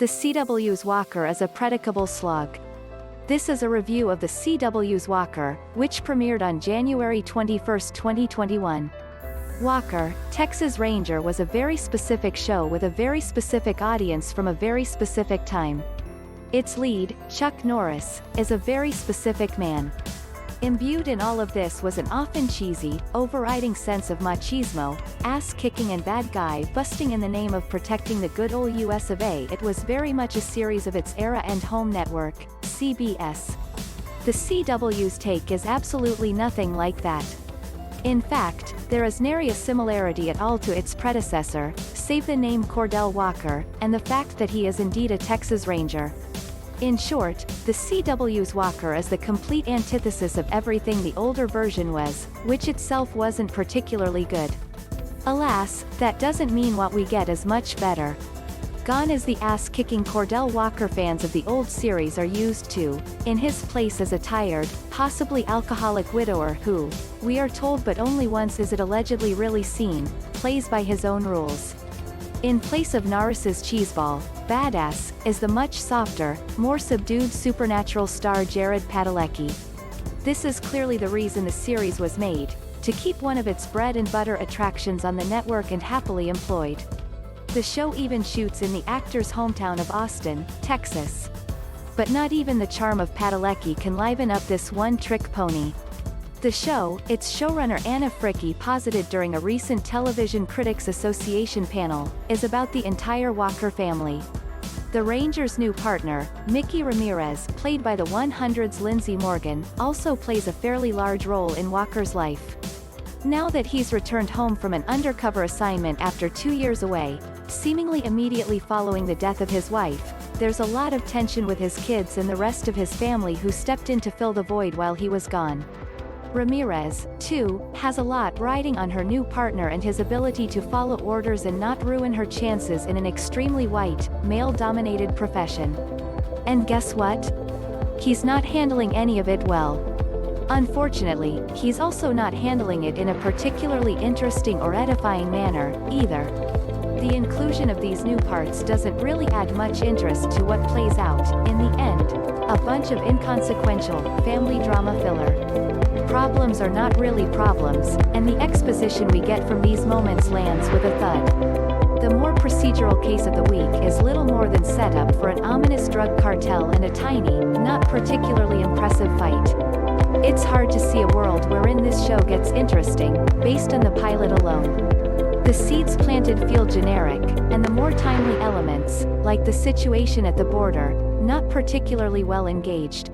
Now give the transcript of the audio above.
The CW's Walker is a predicable slog. This is a review of the CW's Walker, which premiered on January 21, 2021. Walker, Texas Ranger was a very specific show with a very specific audience from a very specific time. Its lead, Chuck Norris, is a very specific man. Imbued in all of this was an often cheesy, overriding sense of machismo, ass-kicking and bad guy busting in the name of protecting the good old US of A. It was very much a series of its era and home network, CBS. The CW's take is absolutely nothing like that. In fact, there is nary a similarity at all to its predecessor, save the name Cordell Walker, and the fact that he is indeed a Texas Ranger. In short, the CW's Walker is the complete antithesis of everything the older version was, which itself wasn't particularly good. Alas, that doesn't mean what we get is much better. Gone is the ass-kicking Cordell Walker fans of the old series are used to, in his place as a tired, possibly alcoholic widower who, we are told but only once is it allegedly really seen, plays by his own rules. In place of Norris's cheeseball, badass, is the much softer, more subdued supernatural star Jared Padalecki. This is clearly the reason the series was made, to keep one of its bread-and-butter attractions on the network and happily employed. The show even shoots in the actor's hometown of Austin, Texas. But not even the charm of Padalecki can liven up this one-trick pony. The show, its showrunner Anna Fricke posited during a recent Television Critics Association panel, is about the entire Walker family. The Rangers' new partner, Micki Ramirez, played by the 100's Lindsey Morgan, also plays a fairly large role in Walker's life. Now that he's returned home from an undercover assignment after 2 years away, seemingly immediately following the death of his wife, there's a lot of tension with his kids and the rest of his family who stepped in to fill the void while he was gone. Ramirez, too, has a lot riding on her new partner and his ability to follow orders and not ruin her chances in an extremely white, male-dominated profession. And guess what? He's not handling any of it well. Unfortunately, he's also not handling it in a particularly interesting or edifying manner, either. The inclusion of these new parts doesn't really add much interest to what plays out, in the end, a bunch of inconsequential, family drama filler. Problems are not really problems, and the exposition we get from these moments lands with a thud. The more procedural case of the week is little more than setup for an ominous drug cartel and a tiny, not particularly impressive fight. It's hard to see a world wherein this show gets interesting, based on the pilot alone. The seeds planted feel generic, and the more timely elements, like the situation at the border, not particularly well engaged.